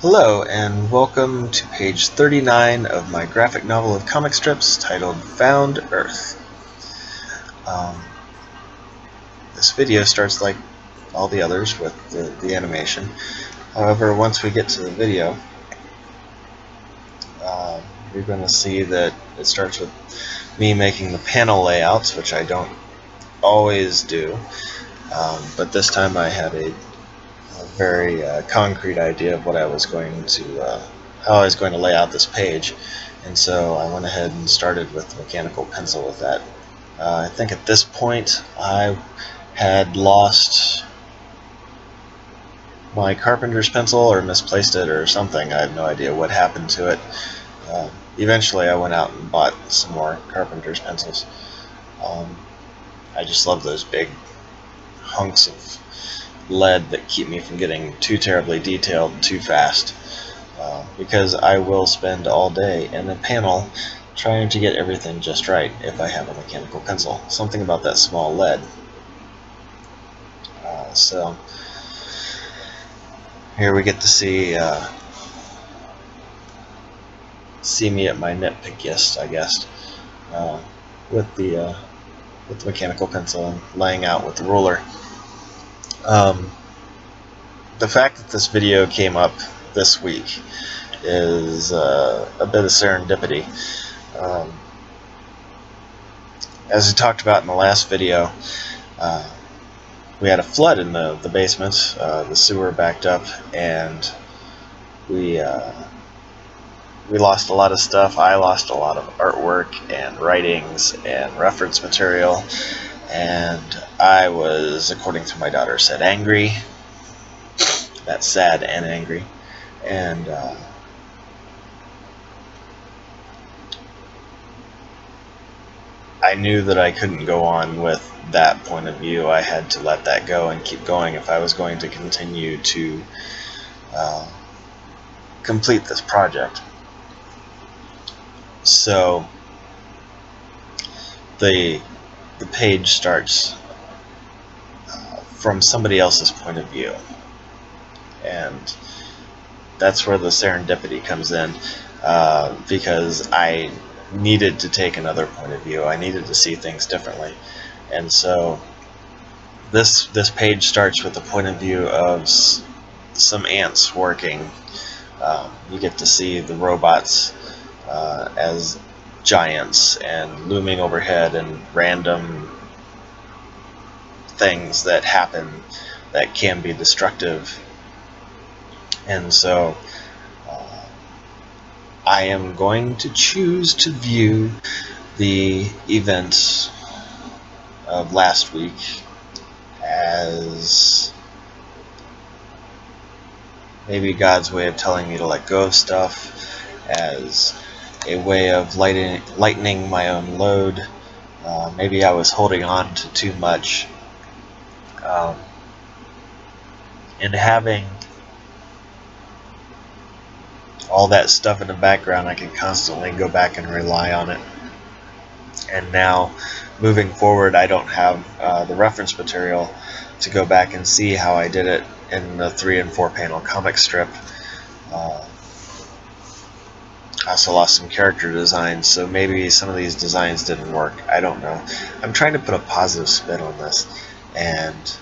Hello, and welcome to page 39 of my graphic novel of comic strips titled Found Earth. This video starts like all the others with the animation. However, once we get to the video, you're going to see that it starts with me making the panel layouts, which I don't always do, but this time I had a very concrete idea of what I was going to, how I was going to lay out this page, and so I went ahead and started with the mechanical pencil with that. I think at this point I had lost my carpenter's pencil or misplaced it or something. I have no idea what happened to it. Eventually I went out and bought some more carpenter's pencils. I just love those big hunks of lead that keep me from getting too terribly detailed too fast, because I will spend all day in a panel trying to get everything just right if I have a mechanical pencil. Something about that small lead. So here we get to see me at my nitpickiest, I guess, with the mechanical pencil and laying out with the ruler. The fact that this video came up this week is a bit of serendipity. As we talked about in the last video, we had a flood in the basement. The sewer backed up, and we lost a lot of stuff. I lost a lot of artwork and writings and reference material, and I was, according to my daughter, sadangry. That's sad and angry. And I knew that I couldn't go on with that point of view. I had to let that go and keep going if I was going to continue to complete this project. So the page starts from somebody else's point of view, and that's where the serendipity comes in, because I needed to take another point of view. I needed to see things differently, and so this page starts with the point of view of some ants working. You get to see the robots as giants and looming overhead, and random things that happen that can be destructive. And so I am going to choose to view the events of last week as maybe God's way of telling me to let go of stuff, as a way of lightening my own load. Maybe I was holding on to too much, and having all that stuff in the background, I can constantly go back and rely on it. And now, moving forward, I don't have the reference material to go back and see how I did it in the 3 and 4 panel comic strip. I also lost some character designs, so maybe some of these designs didn't work. I don't know. I'm trying to put a positive spin on this, and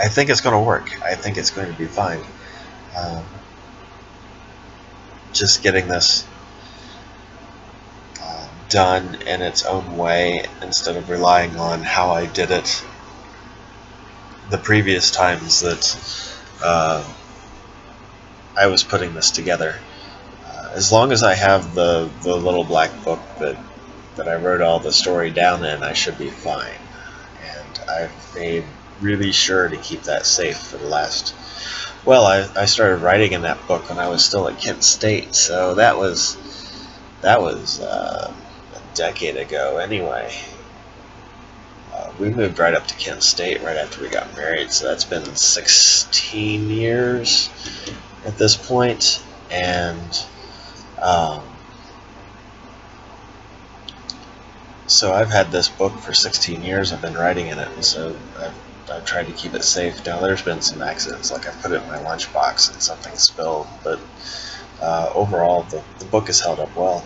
I think it's going to work. I think it's going to be fine. Just getting this done in its own way, instead of relying on how I did it the previous times that I was putting this together. As long as I have the little black book that I wrote all the story down in, I should be fine. And I've made really sure to keep that safe for the last... Well, I started writing in that book when I was still at Kent State, so that was a decade ago anyway. We moved right up to Kent State right after we got married, so that's been 16 years at this point, and so I've had this book for 16 years. I've been writing in it, and so I've I've tried to keep it safe. Now there's been some accidents, like I put it in my lunchbox and something spilled, but overall the book has held up well.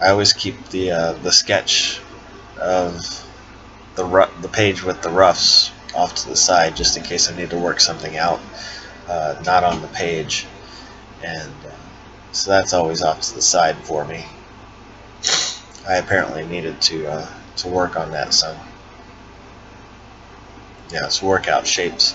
I always keep the sketch of the page with the roughs off to the side, just in case I need to work something out, not on the page, and so that's always off to the side for me. I apparently needed to work on that some. Yeah, it's workout shapes.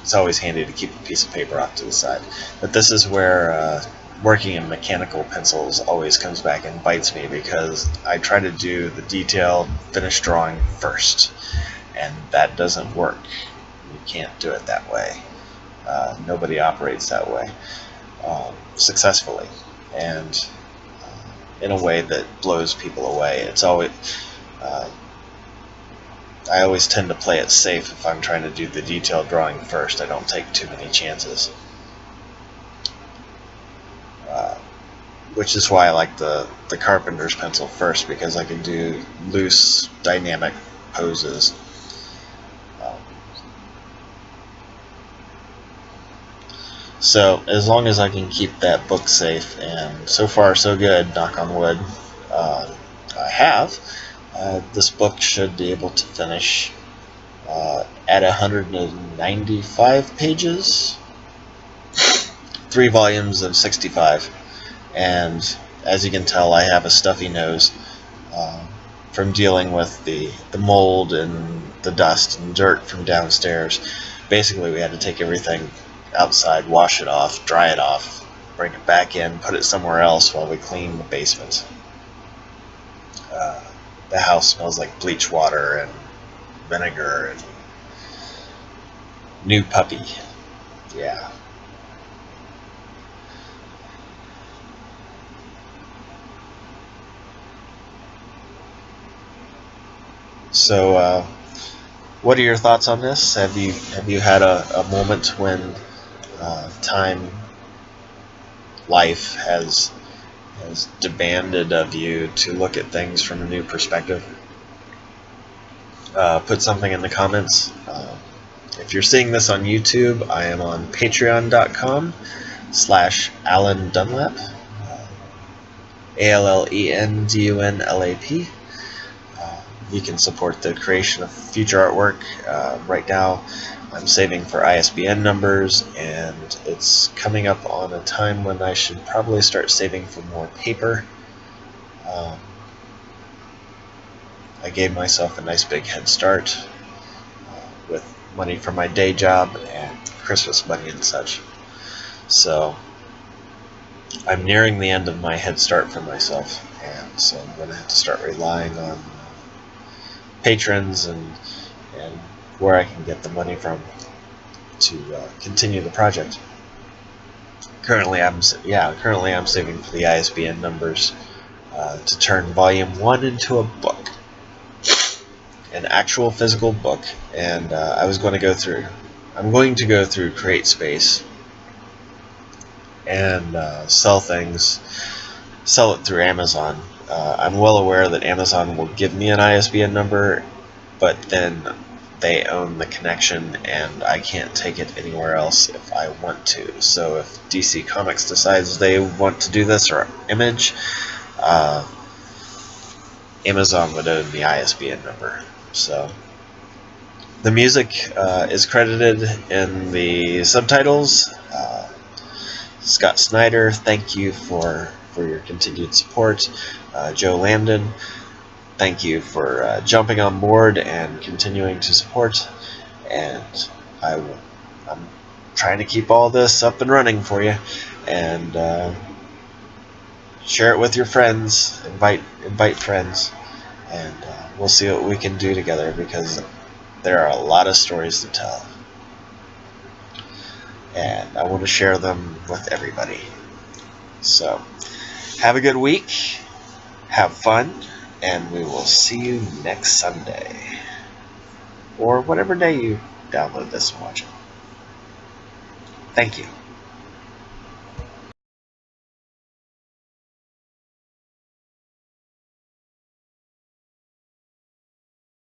It's always handy to keep a piece of paper off to the side. But this is where working in mechanical pencils always comes back and bites me, because I try to do the detailed finished drawing first, and that doesn't work. You can't do it that way. Nobody operates that way successfully, and in a way that blows people away. It's always I always tend to play it safe if I'm trying to do the detailed drawing first. I don't take too many chances. Which is why I like the carpenter's pencil first, because I can do loose, dynamic poses. So as long as I can keep that book safe, and so far so good, knock on wood, I have. This book should be able to finish at 195 pages, 3 volumes of 65. And as you can tell, I have a stuffy nose from dealing with the mold and the dust and dirt from downstairs. Basically, we had to take everything outside, wash it off, dry it off, bring it back in, put it somewhere else while we clean the basement. The house smells like bleach water and vinegar and new puppy. Yeah. So, what are your thoughts on this? Have you had a moment when life has demanded of you to look at things from a new perspective? Put something in the comments. If you're seeing this on YouTube, I am on patreon.com/Alan Dunlap, ALLENDUNLAP. You can support the creation of future artwork. Right now, I'm saving for ISBN numbers, and it's coming up on a time when I should probably start saving for more paper. I gave myself a nice big head start with money from my day job and Christmas money and such. So I'm nearing the end of my head start for myself, and so I'm going to have to start relying on patrons and where I can get the money from to continue the project. Currently I'm saving for the ISBN numbers to turn Volume 1 into a book, an actual physical book. And I'm going to go through CreateSpace and sell it through Amazon. I'm well aware that Amazon will give me an ISBN number, but then they own the connection, and I can't take it anywhere else if I want to. So if DC Comics decides they want to do this, or Image, Amazon would own the ISBN number. So the music is credited in the subtitles. Scott Snyder, thank you for your continued support. Joe Lambden, thank you for jumping on board and continuing to support. And I'm trying to keep all this up and running for you, and share it with your friends. Invite friends, and we'll see what we can do together, because there are a lot of stories to tell, and I want to share them with everybody. So have a good week, have fun, and we will see you next Sunday, or whatever day you download this and watch it. Thank you.